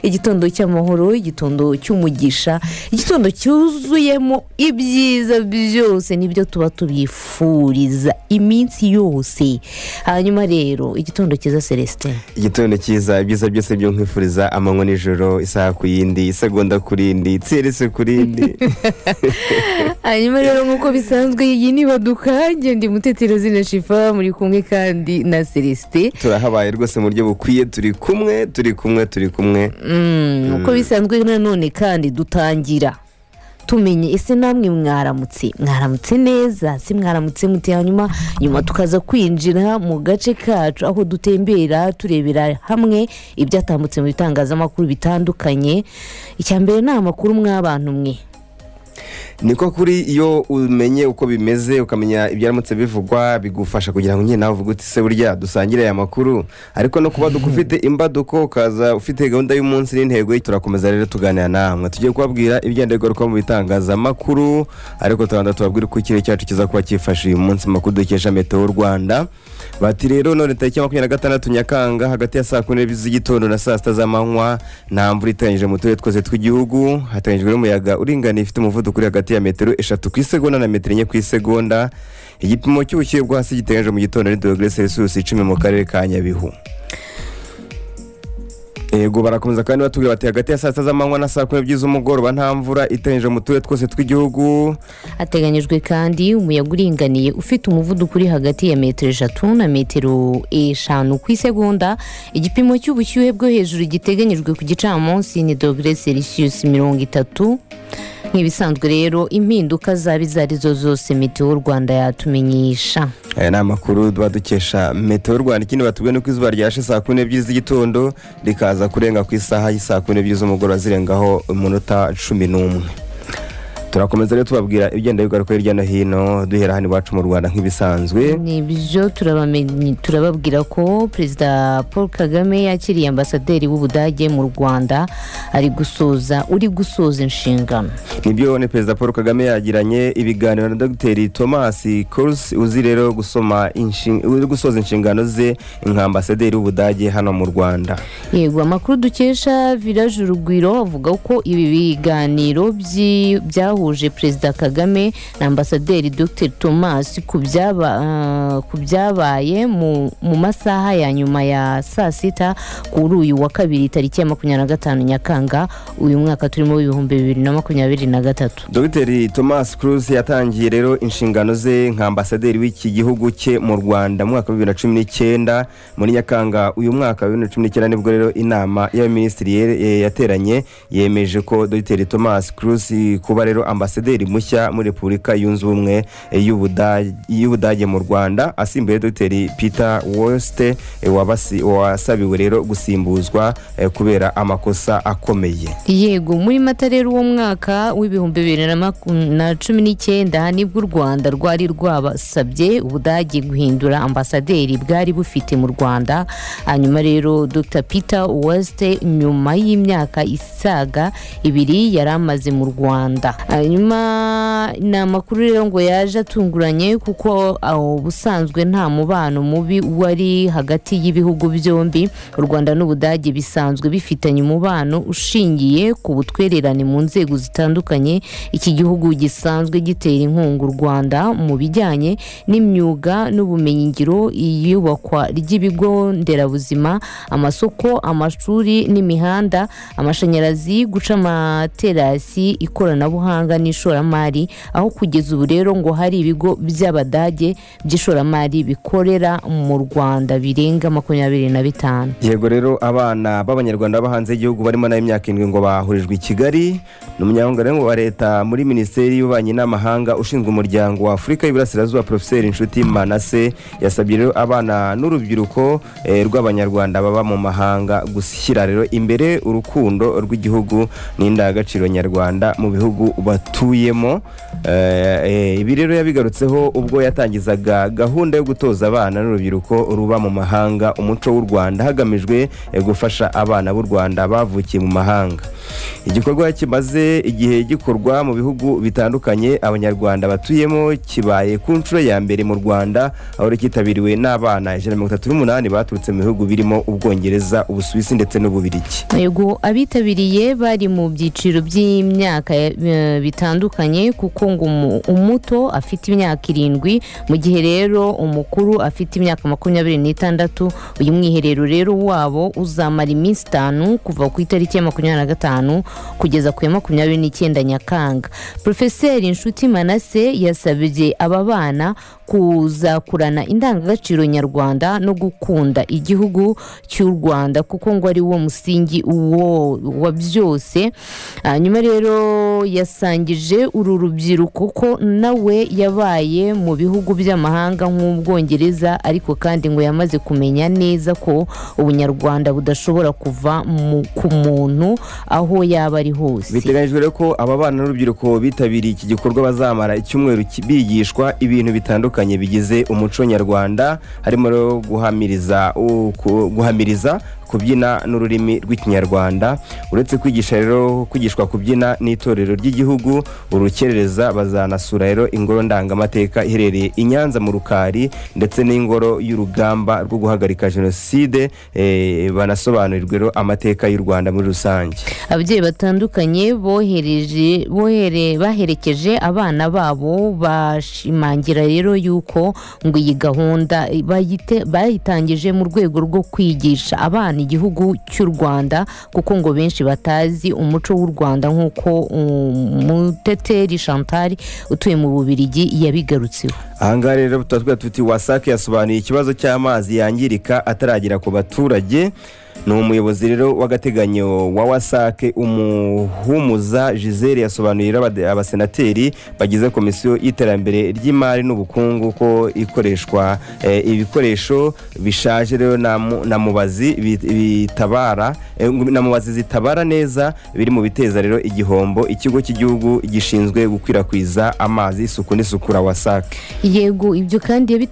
igitondo cy'amahoro, igitondo cy'umugisha, igitondo cyuzuyemo ibyiza byose nibyo tuba tubifuriza iminsi yose. Hanyuma rero igitondo cyiza Celestin, igitondo cyiza, ibyiza byose byo nkwifuriza amanywa n'ijoro, isaha ku yindi, isegonda kuri indi, tsirese kuri indi. Hanyuma rero nk'uko bisanzwe iyi ni Baduka, ndi Mutetero Zina Shifa, muri kumwe kandi na Celestin. Turahabaye rwose mu buryo bukwiye, turi kumwe. Uko bisanzwe nanone kandi dutangira tumenye ese namwe mwaramutse neza, si mwaramutse mute. Nyuma tukaza kwinjira mu gace kacu aho dutembera turebera hamwe ibyatambutse mu bitangazamakuru bitandukanye. Icyambere ni amakuru mw'abantu mwe. Niko kuri iyo umenye uko bimeze ukamenya ibyaramutse bivugwa bigufasha kugira ngo nyine nawe uvuge uti se burya dusangire aya makuru. Ariko no kuba dufite imbaduko ukaza ufite gahunda y'umunsi n'intego, turakomeza rero tuganira namwe. Tugiye kubabwira ibyandegaruka mu bitangazamakuru, ariko tubabwira uko ikirere cyacu kiza kuba cyifashe uyu munsi. Makuru dukesha Meteo Rwanda bati rero none tariki 26 Nyakanga hagati ya saa 4 z'igitondo na saa 6 z'amanywa nta mvura iteganyije mu turere twose tw'igihugu. Hateganyijwe n'umuyaga uringaniye ufite umuvuduko uri hagati ya metero 3 ku isegonda na metero 4 ku isegonda. Igipimo cy'ubushyuhe bwo hasi giteganyije mu gitondo ni dogere Celsius 10 mu karere ka Nyabihu. Ego barakomeza kandi batubwira bati hagati ya saa 6 z'amanywa na saa 12 z'umugoroba nta mvura iteganyije mu turere twose tw'igihugu. Hateganyijwe kandi umuyaga uringaniye ufite umuvuduko uri hagati ya metero 3 na metero 5 ku isegonda. Igipimo cy'ubushyuhe bwo hejuru giteganyijwe ku gicamunsi ni dogere Celsius 30. Nk'ibisanzwe rero impinduka zarizo zose Meteo Rwanda yatumenyesha. Aya ni amakuru dukesha Meteo Rwanda. Ikindi batubwiye nuko izuba ryashe saa 4 z'igitondo rikaza kurenga ku isaha y'isaa 4 z'umugoroba zirengaho umunota 11. Turakomeza rero tubabwira ibigenda bigaruka hirya no hino duhera hano iwacu mu Rwanda nk'ibisanzwe. Nibyo turababwira ko Perezida Paul Kagame yakiriye ambasaderi w'Ubudage mu Rwanda uri gusoza inshingano. Nibyo ni Perezida Paul Kagame yagiranye ibiganiro na Dr. Thomas Kurz uzi rero gusoza inshingano ze nk'ambasaderi w'Ubudage hano mu Rwanda. Yego, amakuru dukesha Village Urugwiro avuga ko ibi biganiro byahuje Perezida Kagame na ambasaderi Dr. Thomas ku byabaye mu masaha ya nyuma ya saa 6 kuri uyu wa kabiri tariki ya 25 Nyakanga uyu mwaka turimo 2023. Dr. Thomas Kurz yatangiye rero inshingano ze nk'ambasaderi w'iki gihugu cye mu Rwanda mu mwaka wa 2019. Muri Nyakanga uyu mwaka wa 2019 nibwo rero inama y'abaminisitiri yateranye yemeje ko Dr. Thomas Kurz kuba rero ambasaderi mushya muri Repubulika Yunze Ubumwe y'Ubudage mu Rwanda, asimbuye Dr. Peter Woste wasabiwe rero gusimbuzwa kubera amakosa akomeye. Yego, muri Mata rero uwo mwaka w'2019 nibwo u Rwanda rwari rwabasabye Ubudage guhindura ambasaderi bwari bufite mu Rwanda. Hanyuma rero Dr. Peter Woste nyuma y'imyaka isaga 2 yari amaze mu Rwanda. Hanyuma ni amakuru rero ngo yaje atunguranye kuko ubusanzwe nta mubano mubi wari hagati y'ibihugu byombi. U Rwanda n'Ubudage bisanzwe bifitanye umubano ushingiye ku butwererane mu nzego zitandukanye. Iki gihugu gisanzwe gitera inkunga u Rwanda mu bijyanye n'imyuga n'ubumenyingiro, iyubakwa ry'ibigo nderabuzima, amasoko, amashuri n'imihanda, amashanyarazi, guca amaterasi, ikoranabuhanga n'ishoramari. Aho kugeza ubu rero ngo hari ibigo by'Abadage by'ishoramari bikorera mu Rwanda birenga 25. Yego rero abana b'Abanyarwanda bahanze igihugu barimo na imyaka 7 ngo bahurijwe i Kigali. N'umunyamabanga wa leta muri Minisiteri y'Ububanyi n'Amahanga ushinzwe umuryango wa Afurika y'Iburasirazuba Professeur Nshuti Manase yasabye rero abana n'urubyiruko rw'Abanyarwanda baba mu mahanga gushyira rero imbere urukundo rw'igihugu n'indangagaciro nyarwanda mu bihugu batuyemo. Ibi rero yabigarutseho ubwo yatangizaga gahunda yo gutoza abana n'urubyiruko ruba mu mahanga umuco w'u Rwanda hagamijwe gufasha abana b'u Rwanda bavukiye mu mahanga. igikorwa kimaze igihe gikorwa mu bihugu bitandukanye abanyarwanda batuyemo kibaye ku nshuro ya mbere mu Rwanda aho cyitabiriwe n'abana 138 baturutse mu bihugu birimo Ubwongereza, Ubusuwisi ndetse n'Ububirigi. Yego abitabiriye bari mu byiciro by'imyaka bitandukanye kuko ngo umuto afite imyaka 7 mu gihe rero umukuru afite imyaka 26. Uyu mwiherero rero wabo uzamara iminsi 5 kuva ku itariki ya 25 kugeza ku ya 29 Nyakanga. Profeseri Nshuti Manase yasabye aba bana kuzakurana indangagaciro nyarwanda no gukunda igihugu cy'u Rwanda kuko ngo ari wo musingi wa byose. Nyuma rero yasangije uru rubyiruko ko nawe yabaye mu bihugu by'amahanga nk'Ubwongereza ariko kandi ngo yamaze kumenya neza ko ubunyarwanda budashobora kuva ku muntu aho yaba ari hose. Biteganyijwe rero ko aba bana n'urubyiruko bitabiriye iki gikorwa bazamara icyumweru bigishwa ibintu bitandukanye bigize umuco nyarwanda, harimo guhamiriza kubyina n'ururimi rw'ikinyarwanda. Uretse kwigishwa kubyina n'itorero ry'igihugu urukerereza, bazanasura rero ingoro ndangamateka iherereye i Nyanza mu Rukari ndetse n'ingoro y'urugamba rwo guhagarika jenoside, banasobanurirwe rero amateka y'u Rwanda muri rusange. Ababyeyi batandukanye baherekeje abana babo bashimangira rero yuko ngo iyi gahunda bayitangije mu rwego rwo kwigisha abana igihugu cy'u Rwanda kuko ngo benshi batazi umuco w'u Rwanda nk'uko Muteteri Chantal utuye mu Bubirigi yabigarutseho. Ahangaha rero tuti WASAC yasobanuye ikibazo cy'amazi yangirika ataragera ku baturage. Ni umuyobozi rero w'agateganyo wa WASAC Umuhumuza Gisele yasobanurira abasenateri bagize komisiyo y'iterambere ry'imari n'ubukungu ko ikoreshwa ibikoresho bishaje rero na mubazi zitabara neza biri mu biteza rero igihombo ikigo cy'igihugu gishinzwe gukwirakwiza amazi, isuku n'isukura WASAC. Yego ibyo kandi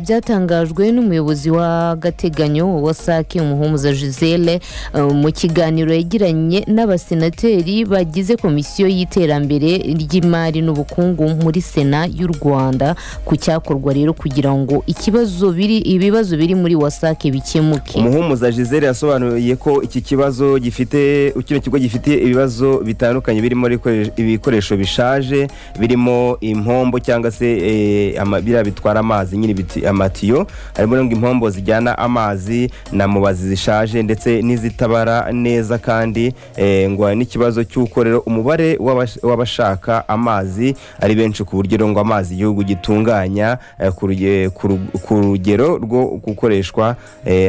byatangajwe n'umuyobozi w'agateganyo wa WASAC Umuhumuza Gisele mu kiganiro yagiranye n'abasenateri bagize komisiyo y'iterambere ry'imari n'ubukungu muri Sena y'u Rwanda ku cyakorwa rero kugira ngo ibibazo biri muri WASAC bikemuke. Umuhumuza Gisele yasobanuye ko iki kibazo kino kigo gifite ibibazo bitandukanye birimo ibikoresho bishaje birimo impombo cyangwa se biriya bitwara amazi nyine amatiyo, harimo impombo zijyana amazi na mubazi zishaje ndetse n'izitabara neza kandi ngo n'ikibazo cy'uko rero umubare w'abashaka amazi ari benshi ku buryo ngo amazi igihugu gitunganya ku rugero rwo gukoreshwa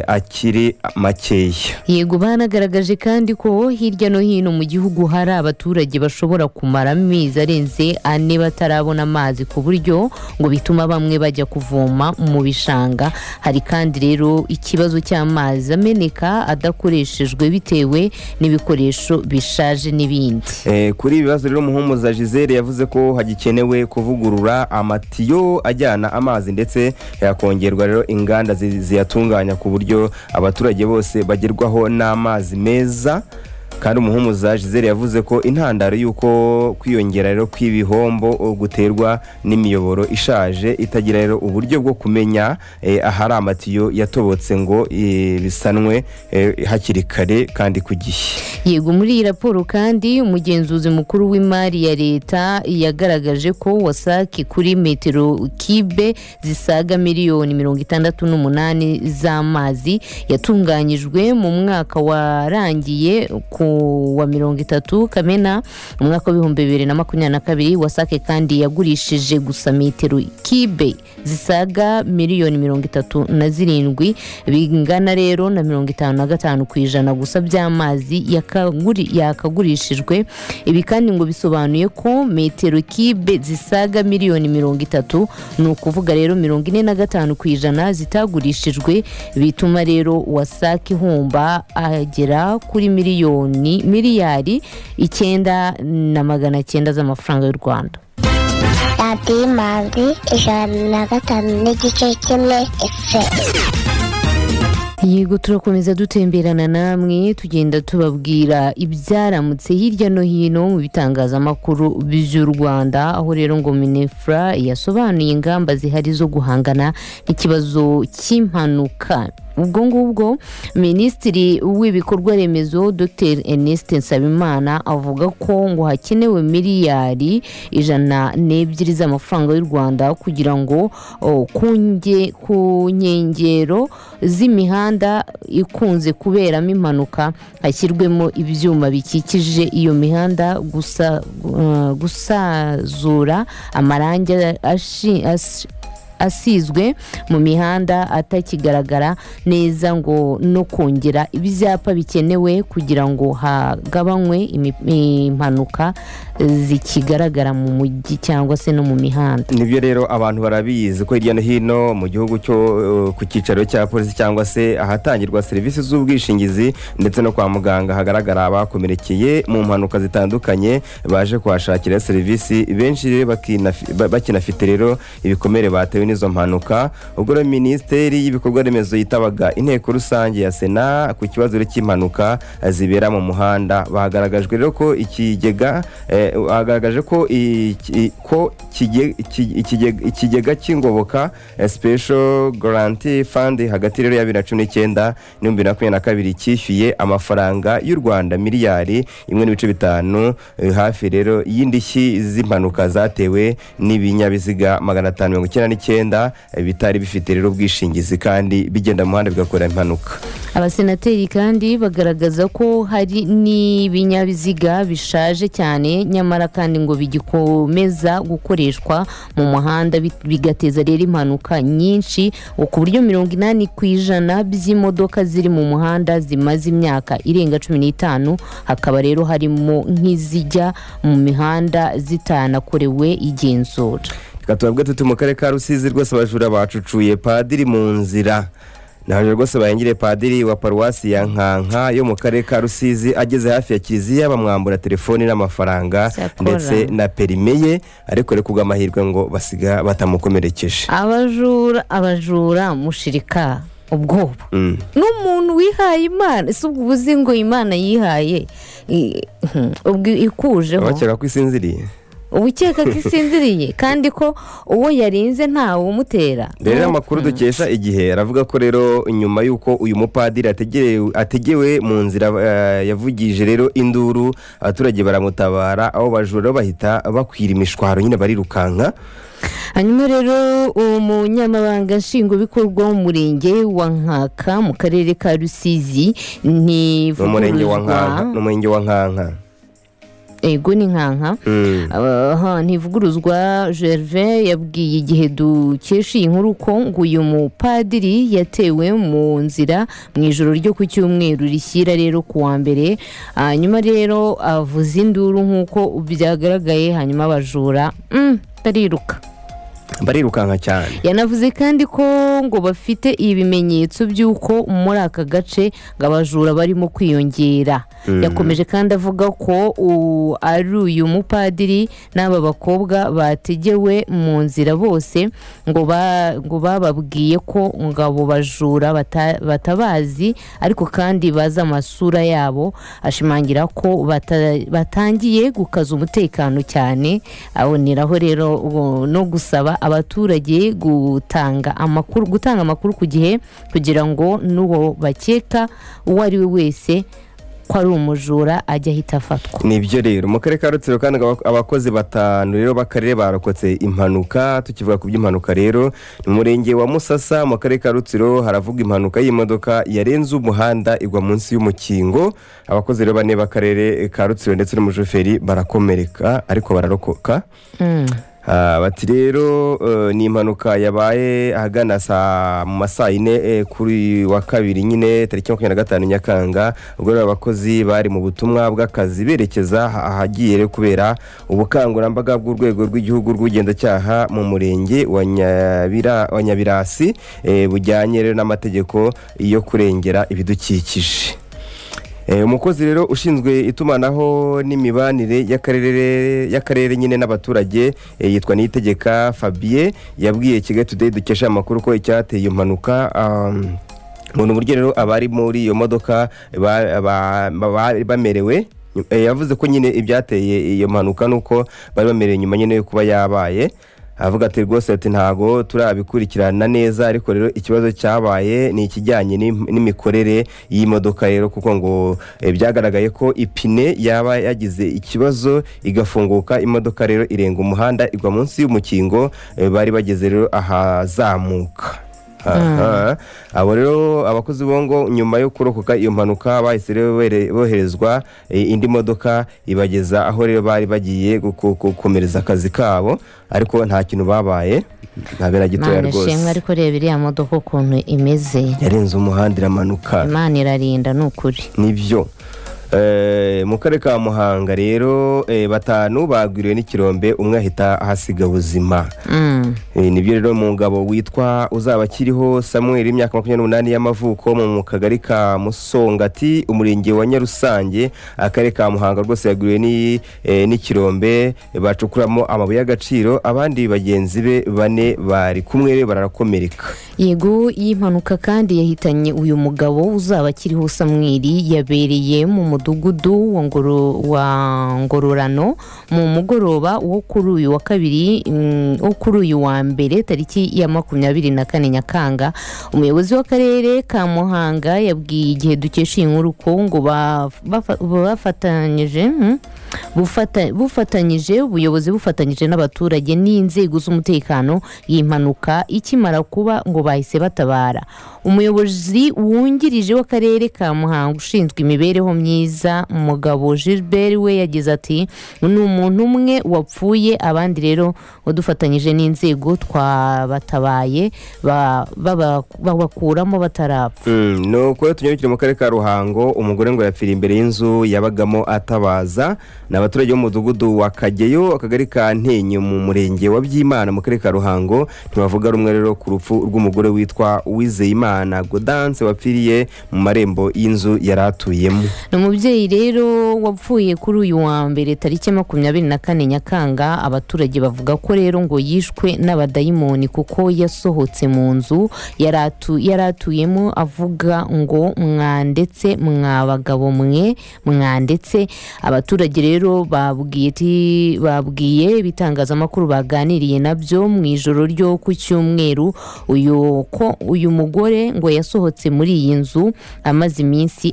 akiri makeya. Yego banagaragaje kandi ko hirya no hino mu gihugu hari abaturage bashobora kumara amezi arenze 4 batarabona amazi ku buryo ngo bituma bamwe bajya kuvoma mu bishanga. Hari kandi rero ikibazo cy'amazi ameneka adakoreshejwe bitewe n'ibikoresho bishaje n'ibindi. Kuri ibibazo rero Umuhumuza Gisele yavuze ko hagikenewe kuvugurura amatiyo ajyana amazi ndetse yakongerwa rero inganda ziyatunganya ku buryo abaturage bose bagerwaho n'amazi meza. Kandi Umuhumuza Gisele yavuze ko intandaro y'uko kwiyongera rero kw'ibihombo guterwa n'imiyoboro ishaje itagira rero uburyo bwo kumenya ahari amatiyo yatobotse ngo bisanwe hakiri kare kandi ku gihe. Yego muri iyi raporo kandi umugenzuzi mukuru w'imari ya leta yagaragaje ko WASAC kuri metero kibe zisaga miliyoni 68 z'amazi yatunganyijwe mu mwaka warangiye ku wa 30 Kamena mu mwaka wa 2022. WASAC kandi yagurishije gusa metero kibe zisaga miliyoni 37 bingana rero na 55% gusa by'amazi yakagurishijwe. Ibi kandi ngo bisobanuye ko metero kibe zisaga miliyoni 30 ni ukuvuga rero 45% zitagurishijwe, bituma rero WASAC ihomba agera kuri miliyari 9,900 z'amafaranga y'u Rwanda. Radio Mazi 105.1 FM. yego turakomeza dutemberana namwe tugenda tubabwira ibyaramutse hirya no hino mu bitangazamakuru by'u Rwanda, aho rero ngo Minefra yasobanuye ingamba zihari zo guhangana n'ikibazo cy'impanuka. ubwo ngubwo Minisitiri w'ibikorwa remezo Dr Ernest Nsabimana avuga ko ngo hakenewe miliyari 102 z'amafaranga y'u Rwanda kugira ngo ku nkengero z'imihanda ikunze kuberamo impanuka hashyirwemo ibyuma bikikije iyo mihanda, gusazura amarangi asizwe mu mihanda atakigaragara neza, ngo no kongera ibyapa bikenewe kugira ngo hagabanywe impanuka zikigaragara mu mujyi cyangwa se no mu mihanda. Nibyo rero abantu barabizi ko hirya no hino mu gihugu cyo ku cyicaro cya polisi cyangwa se ahatangirwa serivisi z'ubwishingizi ndetse no kwa muganga hagaragara abakomerekeye mu mpanuka zitandukanye baje kuhashakira serivisi, benshi rero bakinafite rero ibikomere batewe n'izo mpanuka. Ubwo rero Minisiteri y'ibikorwa remezo yitabaga inteko rusange ya Sena ku kibazo cy'impanuka zibera mu muhanda, bagaragajwe rero ko ikigega agaragaje ko ikigega cy'ingoboka Special Guarantee Fund hagati rero ya 2019 na 2022 cyishyuye amafaranga y'u Rwanda miliyari 1.5 hafi rero y'indishyi z'impanuka zatewe n'ibinyabiziga 599 bitari bifite rero ubwishingizi kandi bigenda mu muhanda bigakora impanuka. Abasenateri kandi bagaragaza ko hari n'ibinyabiziga bishaje cyane nyamara kandi ngo bigikomeza gukoreshwa mu muhanda bigateza rero impanuka nyinshi, ku buryo 80% by'imodoka ziri mu muhanda zimaze imyaka irenga 15, hakaba rero harimo nk'izijya mu mihanda zitanakorewe igenzura. Katubabwe tuti mu karere ka Rusizi rwose abajura bacucuye padiri mu nzira. Naje rwose bayengire padiri wa paruwasi ya Nkanka yo mu karere ka Rusizi ageze hafi ya kiliziya bamwambura telefoni n'amafaranga ndetse na perime ye, ariko reko bw'amahirwe ngo basiga batamukomerekeje. Abajura mushirika ubwoba n'umuntu wihaye Imana, ese ubwo ubuzi ngo Imana yihaye ubwo ikujeho bakeka ko isinziriye, ubukeka kisinziriye kandi ko uwo yarinze ntawe umutera. Rero amakuru dukesha igihe aravuga ko rero nyuma yuko uyu mupadiri ategewe mu nzira yavugije rero induru, abaturage baramutabara, aho bajura bahita bakwira imishwaro nyine barirukanka. Hanyuma rero umunyamabanga nshingwabikorwa w'umurenge wa Nkaka mu karere ka Rusizi n'umurenge wa Nkanka ego ni Nkanka ntivuguruzwa Gervais yabwiye igihe dukesha iyi nkuru ko ngo uyu mupadiri yatewe mu nzira mu ijoro ryo ku cyumweru rishyira rero ku wa mbere, hanyuma rero avuza induru nk'uko byagaragaye, hanyuma abajura barirukanka cyane. Yanavuze kandi ko ngo bafite ibimenyetso by'uko muri aka gace ngo abajura barimo kwiyongera. Yakomeje kandi avuga ko ari uyu mupadiri n'aba bakobwa bategewe mu nzira bose ngo bababwiye ko ngabo bajura batabazi, ariko kandi baza amasura yabo. Ashimangira ko batangiye gukaza umutekano cyane, aboneraho rero no gusaba abaturage gutanga amakuru ku gihe kugira ngo n'uwo bakeka uwo ari we wese ko ari umujura ajya ahita afatwa. Nibyo rero mu karere ka Rutsiro kandi abakozi 5 rero b'akarere barokotse impanuka. Tukivuga ku by'impanuka rero mu murenge wa Musasa mu karere ka Rutsiro haravuga impanuka y'imodoka yarenze umuhanda igwa munsi y'umukingo. Abakozi rero 4 b'akarere ka Rutsiro ndetse n'umushoferi barakomereka ariko bararokoka. Bati rero ni impanuka yabaye ahagana mu masaa 4 kuri wa kabiri nyine tariki 25 Nyakanga, ubwo abakozi bari mu butumwa bw'akazi berekeza ahagiye rero kubera ubukangurambaga bw'urwego rw'igihugu rw'ubugenzacyaha mu murenge wa Nyabirasi bujyanye rero n'amategeko yo kurengera ibidukikije. Umukozi rero ushinzwe itumanaho n'imibanire y'akarere nyine n'abaturage yitwa Niyitegeka Fabien yabwiye Kigali Today dukesha amakuru ko icyateye impanuka umuntu uburyo rero abari muri iyo modoka bamerewe. Yavuze ko nyine ibyateye iyo mpanuka nuko bari bamerewe nyuma nyine yo kuba yabaye. Avuga ati rwose ati ntago turabikurikirana neza, ariko rero ikibazo cyabaye ni ikijyanye n'imikorere y'imodoka rero, kuko ngo byagaragaye ko ipine yaba yagize ikibazo igafunguka, imodoka rero irenga umuhanda igwa munsi y'umukingo bari bageze rero ahazamuka. Abo rero abakozi bongo nyuma yo kurokoka iyo mpanuka bahise rero boherezwa indi modoka ibageza aho rero bari bagiye gukomereza akazi kabo, ariko nta kintu babaye, ntabera gitoya rwose. Shemwe ariko reba iriya modoka ukuntu imeze, yarenze umuhanda iramanuka. Imana irarinda nukuri. Nibyo. Mu karere ka Muhanga rero 5 bagwiriwe n'ikirombe, umwe ahita ahasiga ubuzima. Nibyo rero mu ngabo witwa Uzabakiriho Samuel, imyaka 28 y'amavuko, mu kagari ka Musongati, umurenge wa Nyarusange, akarere ka Muhanga, rwose yagwiriwe n'ikirombe bacukuramo amabuye y'agaciro. Abandi bagenzi be 4 bari kumwe bararakomereka. Yego, iyi mpanuka kandi yahitanye uyu mugabo Uzabakiriho Samuel, yabereye mu mudugudu wa Ngororano mu mugoroba wo kuri uyu wa kabiri, wo kuri uyu wa mbere tariki ya 24 Nyakanga. Umuyobozi w'akarere ka Muhanga yabwiye Igihe dukesha inkuru ko ngo bufatanyije ubuyobozi bufatanyije n'abaturage n'inzego z'umutekano, y'impanuka ikimara kuba ngo bahise batabara. Umuyobozi wungirije w'akarere ka Muhanga ushinzwe imibereho myiza, Mugabo Gilbert, we yagize ati ni umuntu umwe wapfuye, abandi rero dufatanyije n'inzego twabatabaye babakuramo batarapfa. Nuko tunyarukire mu karere ka Ruhango, umugore ngo yapfira imbere y'inzu yabagamo atabaza. N'abaturage bo mu mudugudu wa Kageyo, akagari ka Ntenyo, mu murenge wa Byimana, mu karere ka Ruhango, ntibavuga rumwe rero ku rupfu rw'umugore witwa Uwizeyimana Gaudence wapfiriye mu marembo y'inzu yaratuyemo. Umubyeyi rero wapfuye kuri uyu wa mbere tariki 24 Nyakanga. Abaturage bavuga ko rero ngo yishwe n'abadayimoni kuko yasohotse mu nzu yaratuyemo avuga ngo mwandetse mwabagabo mwe mwandetse. Abaturage rero babwiye bitangazamakuru baganiriye nabyo mu ijoro ryo ku Cyumweru uyu mugore ngo yasohotse muri iyi nzu amaze iminsi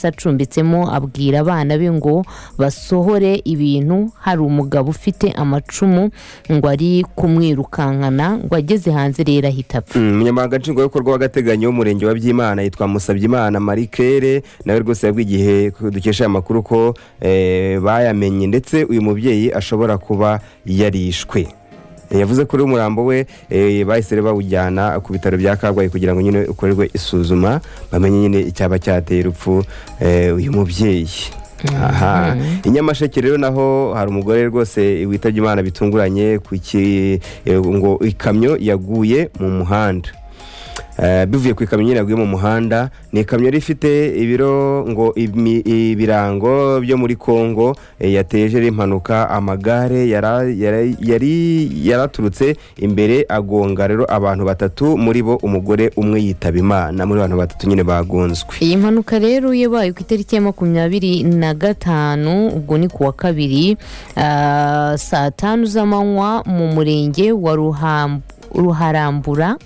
acumbitsemo, abwira abana be ngo basohore ibintu. Hari umugabo ufite amacumu ngo ari kumwirukankana, ngo ageze hanze rero ahita apfa. Umunyamabanga nshingwabikorwa w'agateganyo w'umurenge wa Byimana yitwa Musabyimana Marie Claire, nawe rwose yabwiye Igihe dukesha amakuru ko bayamenye ndetse uyu mubyeyi ashobora kuba yarishwe. Yavuze ko umurambo we bahise bawujyana ku bitaro bya Kabgayi kugira ngo nyine ukorerwe isuzuma bamenye nyine icyaba cyateye urupfu uyu mubyeyi. Inyamasheke rero naho hari umugore rwose witabye Imana bitunguranye ngo ikamyo yaguye mu muhanda. Bivuye ku ikamyo yaguye mu muhanda. Ni ikamyo rifite ibiro ngo ibirango byo muri Kongo, yateje impanuka. Amagare yaraturutse imbere agonga rero abantu 3, muri bo umugore umwe yitaba Imana, muri abantu 3 nyine bagonzwe. Iyi mpanuka rero yabaye ku itariki ya 25, ubwo ni kuwa kabiri, saa 5 z'amanywa mu murenge wa Ruharambuga,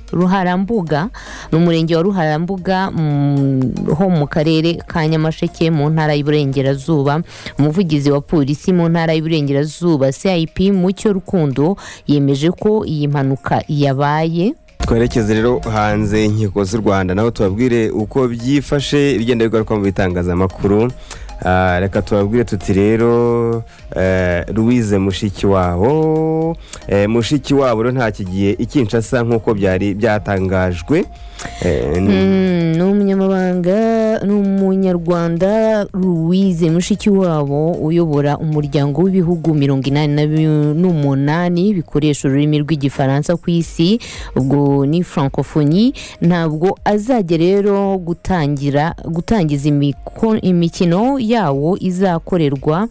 mu murenge wa Ruharambuga ho mu karere ka Nyamasheke mu ntara y'Iburengerazuba. Umuvugizi wa polisi mu ntara y'Iburengerazuba CIP Mucyo Rukundo yemeje ko iyi mpanuka yabaye. Twerekeze rero hanze inkiko z'u Rwanda, naho tubabwire uko byifashe ibigenda bigaruka mu bitangazamakuru. Reka tubabwire tuti rero Louise Mushikiwabo rero nta kigiye ikinshasa nk'uko byari byatangajwe. N'umunyarwanda Louise Mushikiwabo uyobora umuryango w'ibihugu 88 bikoresha ururimi rw'igifaransa ku isi, ubwo ni francophonie, ntabwo azajya rero gutangiza imikino yawo izakorerwa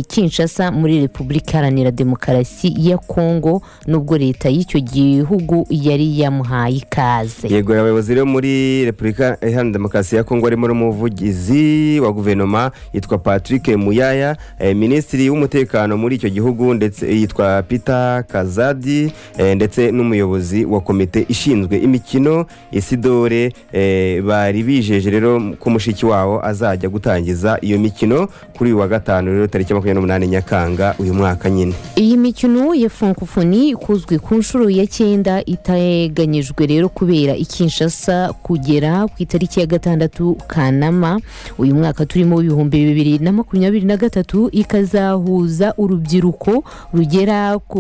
Kinshasa muri Repubulika Iharanira Demokarasi ya Kongo, nubwo leta y'icyo gihugu yari yamuhaye ikaze. Yego, abayobozi rero muri Repubulika Iharanira Demokarasi ya Kongo harimo n'umuvugizi wa guverinoma yitwa Patrick Muyaya, minisitiri w'umutekano muri icyo gihugu ndetse yitwa Peter Kazadi, ndetse n'umuyobozi wa komite ishinzwe imikino Isidore, bari bijeje rero ko mushiki wabo azajya gutangiza iyo mikino kuri uyu wa gatanu rero tariki 28 Nyakanga uyu mwaka nyine. Iyi mikino ya Francophonie ikuzwe ku nshuro ya 9 iteganyijwe rero kubera i Kinshasa kugera ku itariki ya 6 Kanama uyu mwaka turimo 2023, ikazahuza urubyiruko rugera ku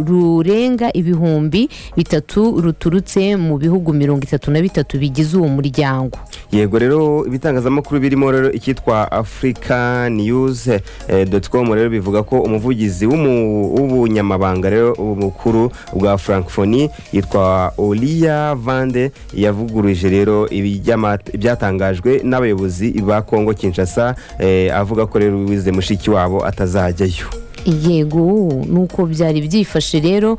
rurenga 3,000 ruturutse mu bihugu 33 bigize uwo muryango. Yego rero ibitangazamakuru birimo rero ikitwa africanews.com rero bivuga ko umuvugizi w'ubunyamabanga rero umukuru bwa Francophonie yitwa Olia Vande yavuguruje rero ibyatangajwe n'abayobozi ba Kongo Kinshasa, avuga ko rero wize mushiki wabo atazajyayo. Yego, nuko byari byifashe rero.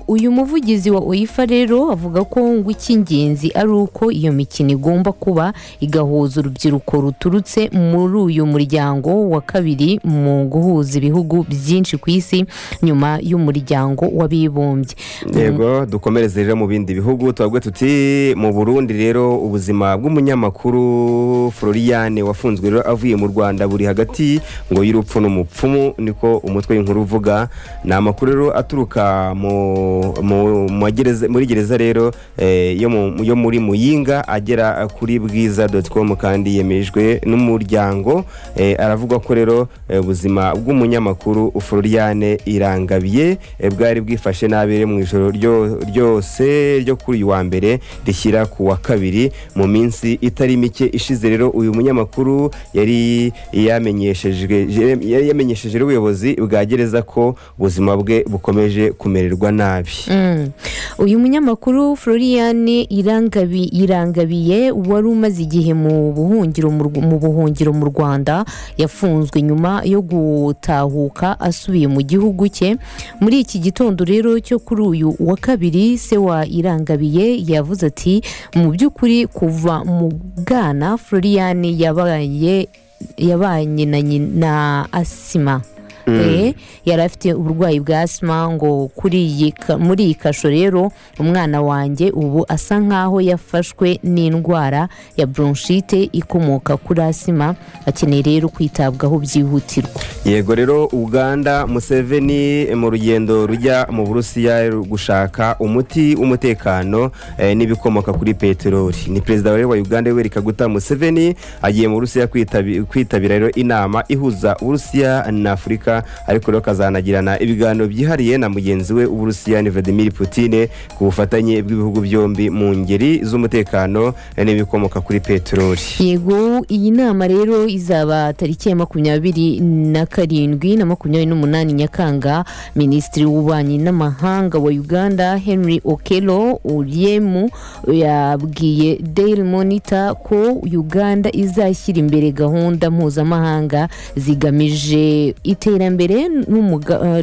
Uyu muvugizi wa UEFA rero avuga ko ngo icy'ingenzi ari uko iyo mikino igomba kuba igahuza urubyiruko ruturutse muri uyu muryango wa kabiri mu guhuza ibihugu byinshi ku isi nyuma y'umuryango w'abibumbye. Yego, dukomereze rero mu bindi bihugu. Twabwe tuti mu Burundi rero ubuzima bw'umunyamakuru Floriane wafunzwe rero avuye mu Rwanda buri hagati ngo y'urupfu n'umupfumu, niko umutwe w'inkuru uvuga. Ni amakuru rero aturuka muri gereza rero yo muri Muyinga agera kuri bwiza.com kandi yemejwe n'umuryango. Aravuga ko rero ubuzima bw'umunyamakuru Floriane Irangabiye bwari bwifashe nabi mu ijoro ryose ryo kuri uyu wa mbere rishyira ku wa kabiri. Mu minsi itari mike ishize rero uyu munyamakuru yari yamenyesheje ubuyobozi bwa gereza ko ubuzima bwe bukomeje kumererwa nabi. Uyu munyamakuru Floriane Irangabiye wari umaze igihe mu buhungiro mu Rwanda yafunzwe nyuma yo gutahuka asubiye mu gihugu cye. Muri iki gitondo rero cyo kuri uyu wa kabiri, se wa Irangabiye yavuze ati mu by'ukuri kuva mu bwana Floriane yabanye na asima. Yari afite uburwayi bwa asima, ngo muri iyi kasho rero umwana wanjye ubu asa nkaho yafashwe n'indwara ya bronchite ikomoka kuri asima, akeneye rero kwitabwaho byihutirwa. Yego rero Uganda, Museveni mu rugendo rujya mu Burusiya gushaka umuti w'umutekano n'ibikomoka kuri peteroli. Ni perezida wa Uganda Yoweri Kaguta Museveni agiye mu Burusiya kwitabira rero inama ihuza Uburusiya na Afurika, ariko rero kazanagirana ibiganiro byihariye na mugenzi we Uburusiya Vladimir Putin ku bufatanye bw'ibihugu byombi mu ngeri z'umutekano n'ibikomoka kuri peteroli. Yego, iyi nama rero izaba tariki ya 27 na 28 Nyakanga. Minisitiri w'ububanyi n'amahanga wa Uganda Henry Okello Oryem yabwiye Daily Monitor ko Uganda izashyira imbere gahunda mpuzamahanga zigamije iterambere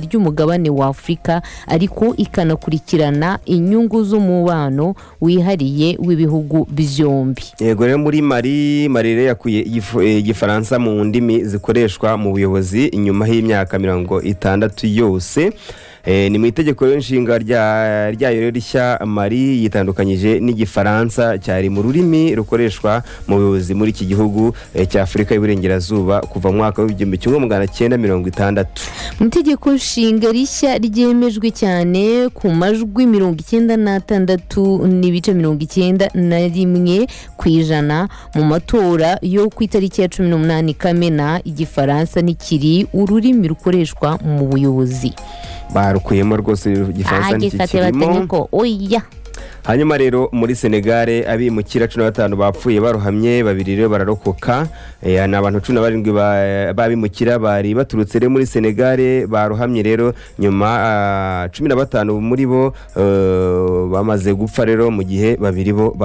ry'umugabane wa Afurika, ariko ikanakurikirana inyungu z'umubano wihariye w'ibihugu byombi. Yego rero muri Mali yakuye igifaransa mu ndimi zikoreshwa mu buyobozi inyuma y'imyaka 60 yose. Ni mu itegeko nshinga ryayo rero rishya Mali yitandukanyije n'igifaransa cyari mu rurimi rukoreshwa mu buyobozi muri iki gihugu cya Afurika y'Iburengerazuba kuva mu mwaka w'1960. Mu itegeko nshinga rishya ryemejwe cyane ku majwi 96.91% mu matora yo ku itariki ya 18 Kamena. Igifaransa nikiri ururimi rukoreshwa mu buyobozi. Barukuyemo rwose igifaransa n'ikirimo. Oya hanyuma rero muri Senegal abimukira 15 bapfuye barohamye, babiri rero bararokoka. Ni abantu 17 babimukira bari baturutse rero muri Senegal barohamye rero, nyuma 15 muri bo bamaze gupfa rero, mu gihe babiri bo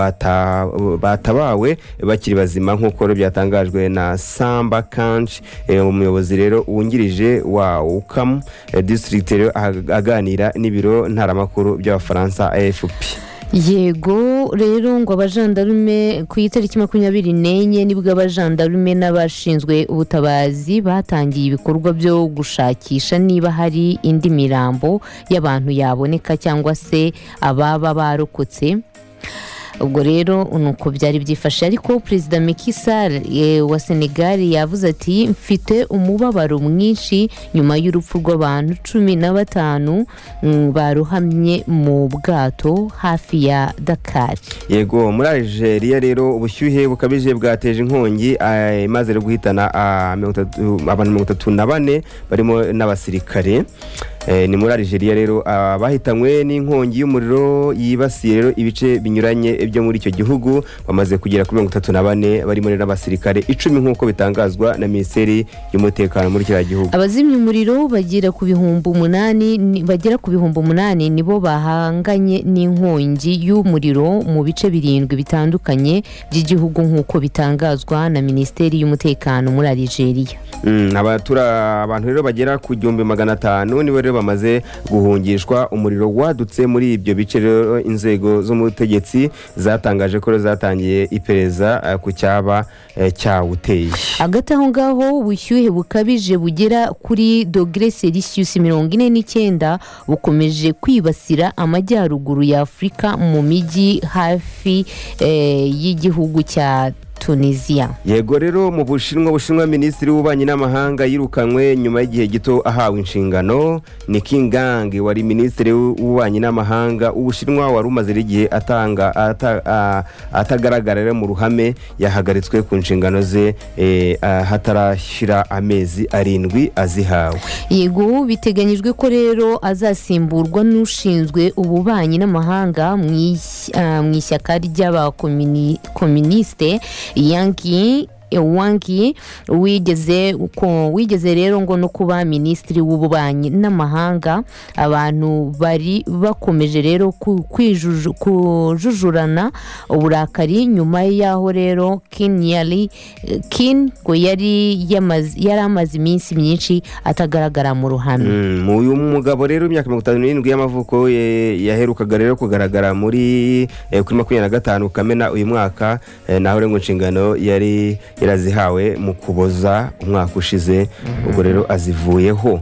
batabawe bakiri bazima nk'uko byatangajwe na Samba Kanji, umuyobozi rero wungirije wa Ouakam district rero aganira n'ibiro ntaramakuru by'Abafaransa AFP. Yego rero ngo abajandarume ku itariki 24 nibwo abajandarume n'abashinzwe ubutabazi batangiye ibikorwa byo gushakisha niba hari indi mirambo y'abantu yaboneka cyangwa se ababa barokotse. Ubwo rero nuko byari byifashe, ariko Perezida Macky Sall wa Senegal yavuze ati mfite umubabaro mwinshi nyuma y'urupfu rw'abantu 15 baruhamye mu bwato hafi ya Dakar. Yego muri Algeria rero ubushyuhe bukabije bwateje inkongi imaze guhitana abantu 34 barimo n'abasirikare. Ni muri Algeria rero bahitanywe n'inkongi y'umuriro yibasiye rero ibice binyuranye byo muri icyo gihugu, bamaze kugera kuri 34 barimo n'abasirikare 10 nk'uko bitangazwa na Minisiteri y'Umutekano muri kiriya gihugu. Abazimya umuriro bagera ku bihumbi 8 nibo bahanganye n'inkongi y'umuriro mu bice 7 bitandukanye by'igihugu nk'uko bitangazwa na Minisiteri y'Umutekano muri Algeria. Abantu rero bagera ku 1500 nibo rero bamaze guhungishwa. Umuriro wadutse muri ibyo bice rero, inzego z'umutegetsi zatangaje ko zatangiye iperereza ku cyaba cyawuteye. Hagati aho ngaho ubushyuhe bukabije bugera kuri °C 49 bukomeje kwibasira amajyaruguru ya Afurika mu mijyi hafi y'igihugu cya Tunisia. Yego rero mu Bushinwa Minisitiri w'Ububanyi n'Amahanga yirukanwe nyuma y'igihe gito ahawe inshingano. Ni Qin Gang wari Minisitiri w'Ububanyi n'Amahanga Ubushinwa wari umaze igihe atagaragara mu ruhame, yahagaritswe ku nshingano ze hatarashyira amezi 7 azihawe. Yego biteganyijwe ko rero azasimburwa n'ushinzwe ububanyi n'amahanga mu ishyaka ry'abakomuniste Wang Yi wigeze rero ngo no kuba Minisitiri w'Ububanyi n'Amahanga. Abantu bari bakomeje rero kujujurana uburakari nyuma yaho rero Qin ngo yari amaze iminsi myinshi atagaragara mu ruhame. Uyu mugabo rero imyaka 57 y'amavuko yaherukaga rero kugaragara muri kuri 25 Kamena uyu mwaka, naho rero inshingano yarazihawe mu Kuboza umwaka ushize, ubwo rero azivuyeho.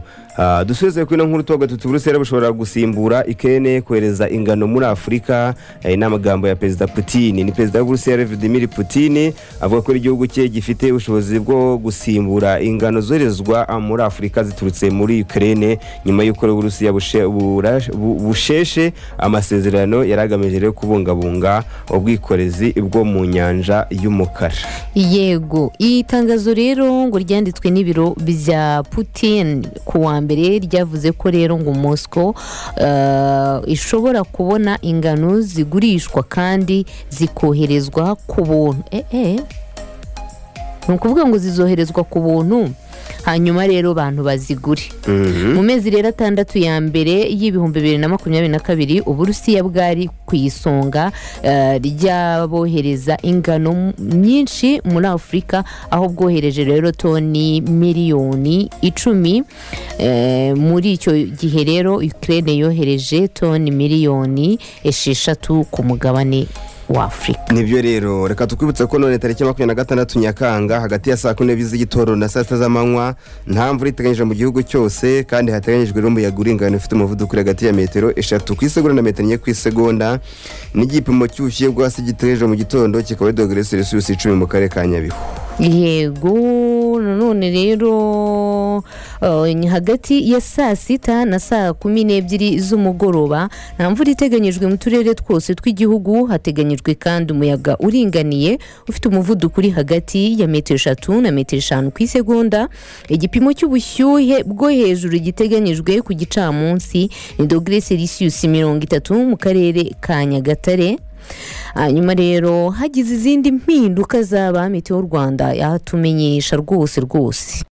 Dusubize kuri nkuru twaga Uburusiya bushobora gusimbura Ukraine kohereza ingano muri Afurika. N'amagambo ya Perezida Putin. Ni Perezida w'Uburusiya Vladimir Putin avuga ko igihugu cye gifite ubushobozi bwo gusimbura ingano zoherezwa muri Afurika ziturutse muri Ukraine nyuma y'uko Uburusiya busheshe amasezerano yaragamije rero kubungabunga ubwikorezi bwo mu nyanja y'umukara. Yego itangazo rero ngo ryanditswe n'ibiro bya Putin kuwa mbere ryavuze ko rero ngo Moscow ishobora kubona ingano zigurishwa kandi zikoherezwa ku buntu. Ni ukuvuga ngo zizoherezwa ku buntu hanyuma rero abantu bazigure. Mu mezi rero 6 ya mbere y'ibihumbi 2022 Uburusiya bwari ku isonga ry'abohereza ingano nyinshi muri Afurika, aho bwohereje rero toni miliyoni 10. Muri icyo gihe rero Ukraine yohereje toni miliyoni 6 ku mugabane wa Afrika. Nibyo rero reka tukwibutsa ko none tariki 26 Nyakanga hagati ya saa 4 z'igitondo na saa 6 z'amanywa nta mvura iteganyije mu gihugu cyose, kandi hateganyijwe n'umuyaga uringana ufite umuvuduko hagati ya metero 3 ku isegonda na metero 4 ku isegonda, n'igipimo cy'ubushyuhe bw'asi gitegereje mu gitondo kikaba °C 10 mu karere ka Nyabihu. Yego nanone rero hagati ya saa sita na saa 12 z'umugoroba nta mvura iteganyijwe mu turere twose tw'igihugu. Hateganyijwe kandi umuyaga uringaniye ufite umuvuduko uri hagati ya metero 3 na metero 5 ku isegonda. Igipimo cy'ubushyuhe bwo hejuru giteganyijwe ku gicamunsi ni dogere Celsius 30 mu karere ka Nyagatare. Hanyuma rero hagize izindi mpinduka zaba Meteo Rwanda yatumenyesha rwose.